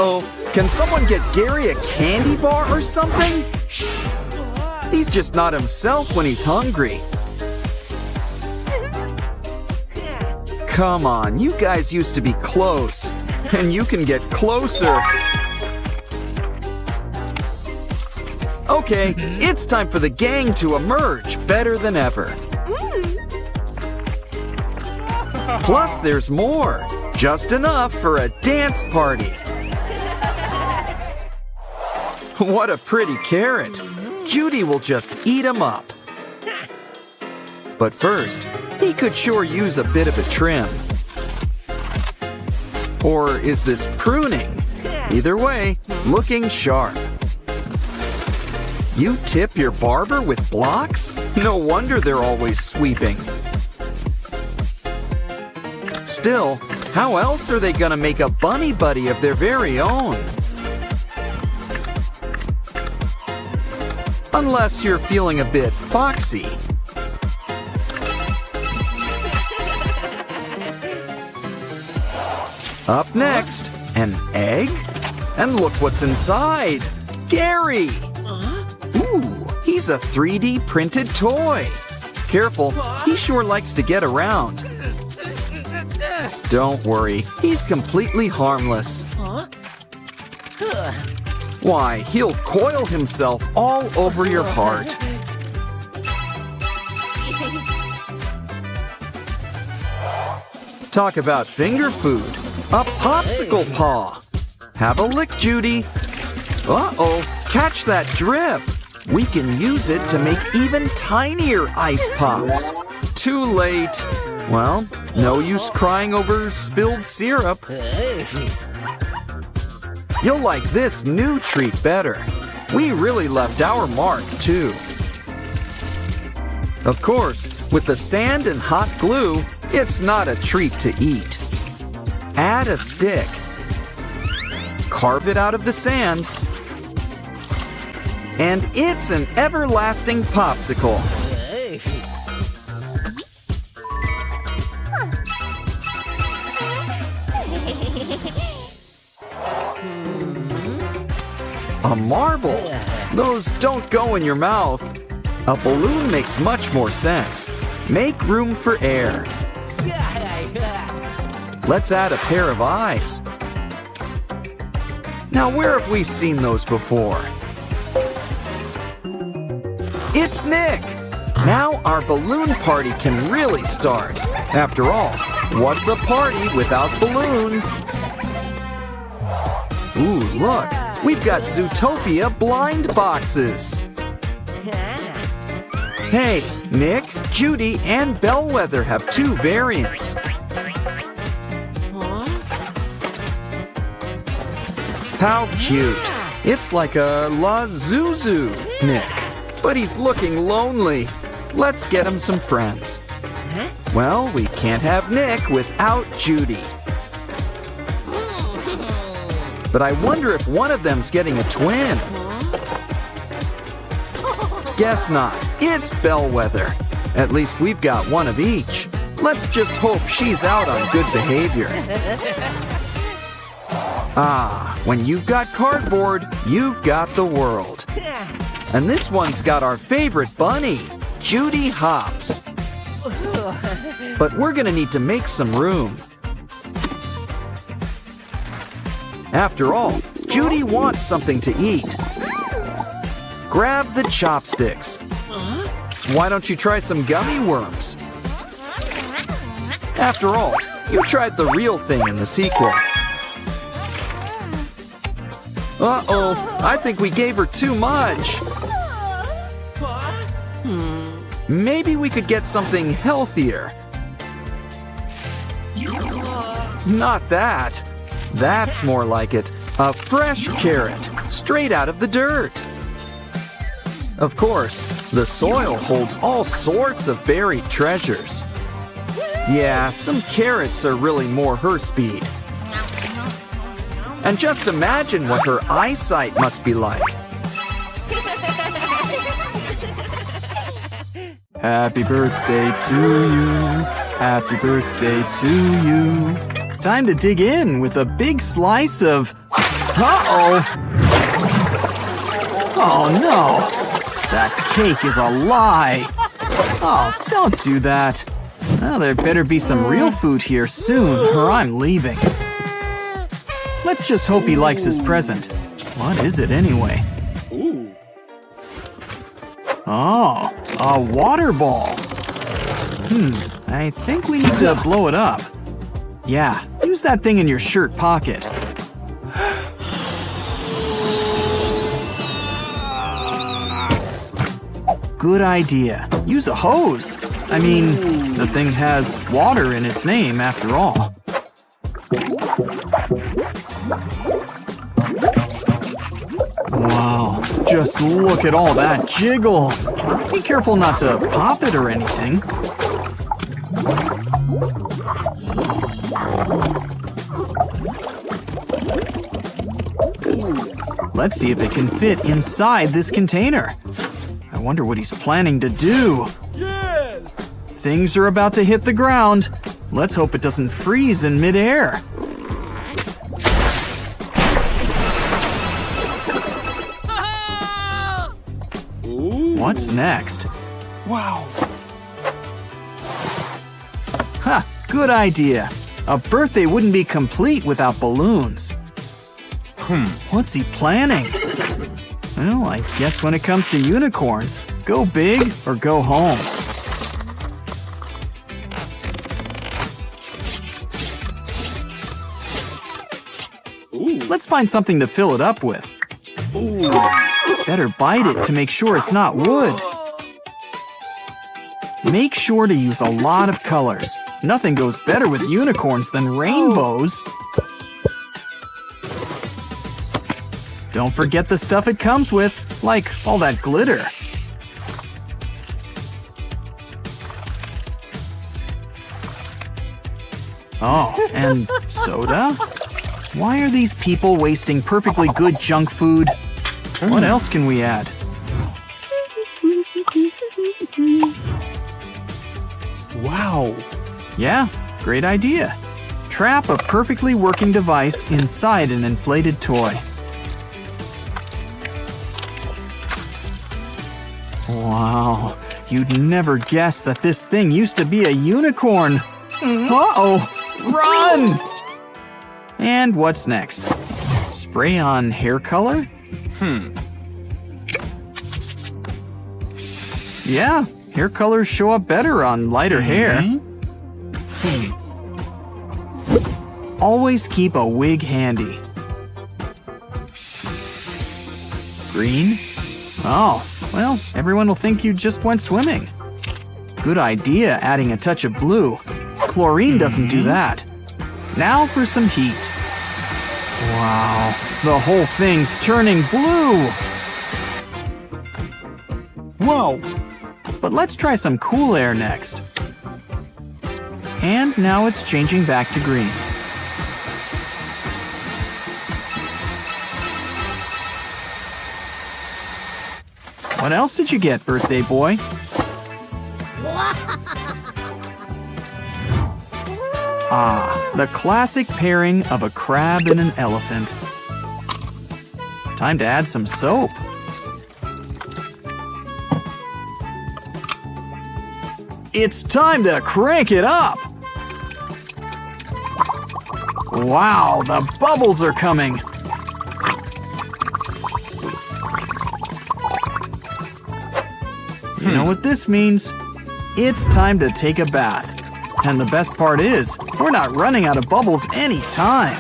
Uh-oh, can someone get Gary a candy bar or something? He's just not himself when he's hungry. Come on, you guys used to be close, and you can get closer. Okay, it's time for the gang to emerge better than ever. Plus, there's more. Just enough for a dance party. What a pretty carrot. Judy will just eat him up. But first, he could sure use a bit of a trim. Or is this pruning? Either way, looking sharp. You tip your barber with blocks? No wonder they're always sweeping. Still, how else are they gonna make a bunny buddy of their very own? Unless you're feeling a bit foxy. Up next, an egg? And look what's inside! Gary! Ooh, he's a 3D printed toy. Careful, he sure likes to get around. Don't worry, he's completely harmless. Why, he'll coil himself all over your heart. Talk about finger food. A popsicle paw. Have a lick, Judy. Uh-oh, catch that drip. We can use it to make even tinier ice pops. Too late. Well, no use crying over spilled syrup. You'll like this new treat better. We really left our mark, too. Of course, with the sand and hot glue, it's not a treat to eat. Add a stick. Carve it out of the sand. And it's an everlasting popsicle. A marble. Those don't go in your mouth. A balloon makes much more sense. Make room for air. Let's add a pair of eyes. Now, where have we seen those before? It's Nick! Now our balloon party can really start. After all, what's a party without balloons? Ooh, look! We've got Zootopia blind boxes. Hey, Nick, Judy, and Bellwether have 2 variants. How cute. It's like a La Zuzu, Nick. But he's looking lonely. Let's get him some friends. Well, we can't have Nick without Judy. But I wonder if one of them's getting a twin. Guess not. It's Bellwether. At least we've got one of each. Let's just hope she's out on good behavior. Ah, when you've got cardboard, you've got the world. And this one's got our favorite bunny, Judy Hopps. But we're gonna need to make some room. After all, Judy wants something to eat. Grab the chopsticks. Why don't you try some gummy worms? After all, you tried the real thing in the sequel. Uh-oh, I think we gave her too much. Maybe we could get something healthier. Not that. That's more like it. A fresh carrot, straight out of the dirt. Of course, the soil holds all sorts of buried treasures. Yeah, some carrots are really more her speed. And just imagine what her eyesight must be like. Happy birthday to you. Happy birthday to you. Time to dig in with a big slice of Uh-oh! Oh no! That cake is a lie! Oh, don't do that. Well, there better be some real food here soon, or I'm leaving. Let's just hope he likes his present. What is it anyway? Oh, a water ball. I think we need to blow it up. Yeah, use that thing in your shirt pocket. Good idea. Use a hose. I mean, the thing has water in its name after all. Wow, just look at all that jiggle. Be careful not to pop it or anything. Let's see if it can fit inside this container. I wonder what he's planning to do. Yes! Things are about to hit the ground. Let's hope it doesn't freeze in midair. What's next? Wow. Ha! Good idea. A birthday wouldn't be complete without balloons. What's he planning? Well, I guess when it comes to unicorns, go big or go home. Let's find something to fill it up with. Better bite it to make sure it's not wood. Make sure to use a lot of colors. Nothing goes better with unicorns than rainbows. Don't forget the stuff it comes with, like all that glitter. Oh, and soda? Why are these people wasting perfectly good junk food? What else can we add? Wow. Yeah, great idea. Trap a perfectly working device inside an inflated toy. Wow, you'd never guess that this thing used to be a unicorn. Uh-oh, run! And what's next? Spray on hair color? Yeah, hair colors show up better on lighter hair. Always keep a wig handy. Green? Oh, well, everyone will think you just went swimming. Good idea adding a touch of blue. Chlorine doesn't do that. Now for some heat. Wow, the whole thing's turning blue. Whoa. But let's try some cool air next. And now it's changing back to green. What else did you get, birthday boy? Ah, the classic pairing of a crab and an elephant. Time to add some soap. It's time to crank it up! Wow, the bubbles are coming! You know what this means? It's time to take a bath. And the best part is, we're not running out of bubbles anytime.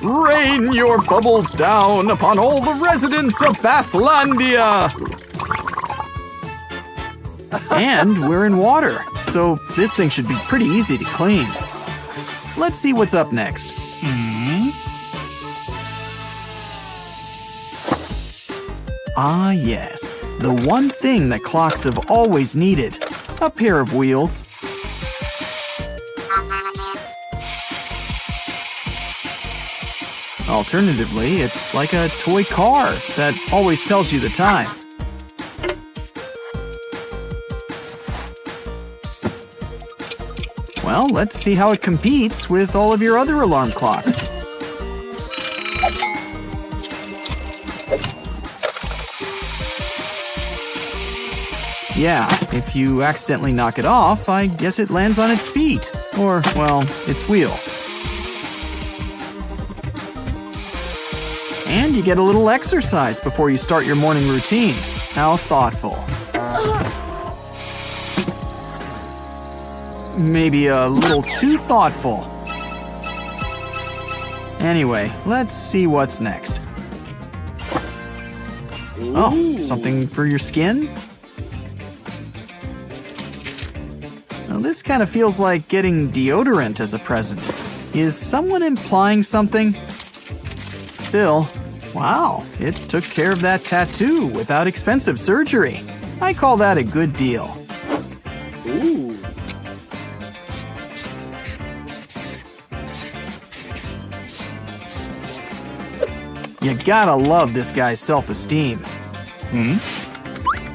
Rain your bubbles down upon all the residents of Bathlandia! And we're in water, so this thing should be pretty easy to clean. Let's see what's up next. Ah yes, the one thing that clocks have always needed. A pair of wheels. Alternatively, it's like a toy car that always tells you the time. Well, let's see how it competes with all of your other alarm clocks. Yeah, if you accidentally knock it off, I guess it lands on its feet. Or, well, its wheels. And you get a little exercise before you start your morning routine. How thoughtful. Maybe a little too thoughtful. Anyway, let's see what's next. Oh, something for your skin? Now, this kind of feels like getting deodorant as a present. Is someone implying something? Still, wow, it took care of that tattoo without expensive surgery. I call that a good deal. Ooh. You gotta love this guy's self-esteem.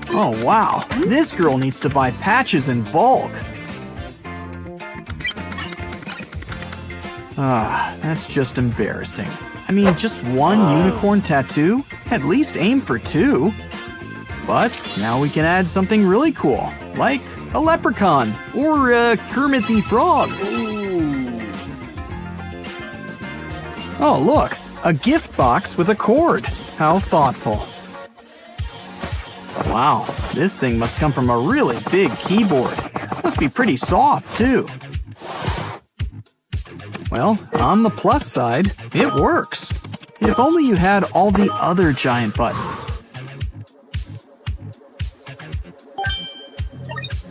Oh, wow, this girl needs to buy patches in bulk. Ah, that's just embarrassing. I mean, just one unicorn tattoo? At least aim for 2. But now we can add something really cool, like a leprechaun or a Kermit the Frog. Oh, look, a gift box with a cord. How thoughtful. Wow, this thing must come from a really big keyboard. Must be pretty soft, too. Well, on the plus side, it works. If only you had all the other giant buttons.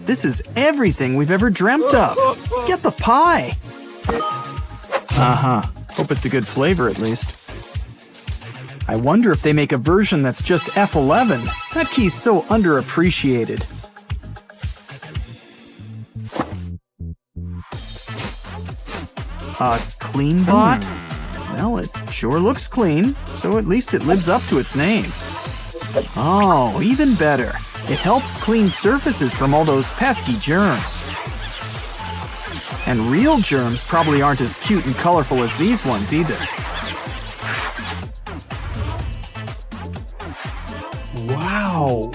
This is everything we've ever dreamt of. Get the pie. Uh-huh. Hope it's a good flavor at least. I wonder if they make a version that's just F11. That key's so underappreciated. A clean bot? Well, it sure looks clean, so at least it lives up to its name. Oh, even better. It helps clean surfaces from all those pesky germs. And real germs probably aren't as cute and colorful as these ones either. Wow.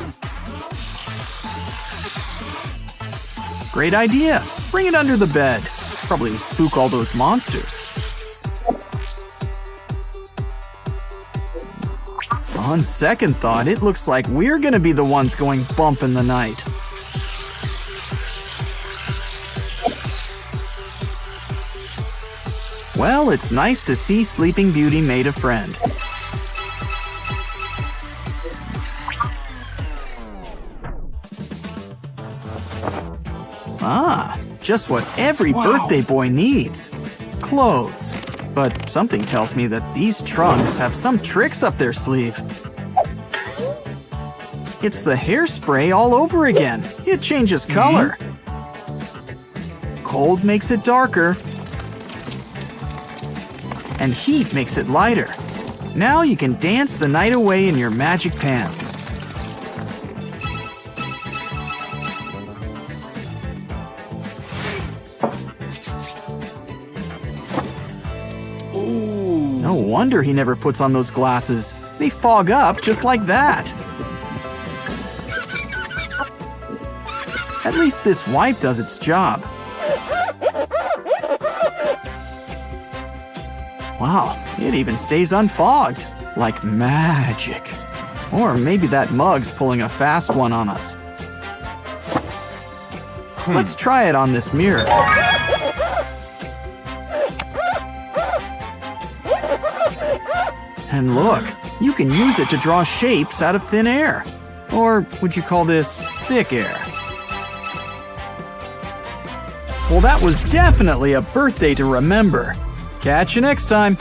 Great idea. Bring it under the bed. Probably spook all those monsters. On second thought, it looks like we're gonna be the ones going bump in the night. Well, it's nice to see Sleeping Beauty made a friend. Ah, just what every birthday boy needs. Clothes. But something tells me that these trunks have some tricks up their sleeve. It's the hairspray all over again. It changes color. Cold makes it darker. And heat makes it lighter. Now you can dance the night away in your magic pants. No wonder he never puts on those glasses. They fog up just like that. At least this wipe does its job. Wow, it even stays unfogged. Like magic. Or maybe that mug's pulling a fast one on us. Let's try it on this mirror. And look, you can use it to draw shapes out of thin air. Or would you call this thick air? Well, that was definitely a birthday to remember. Catch you next time.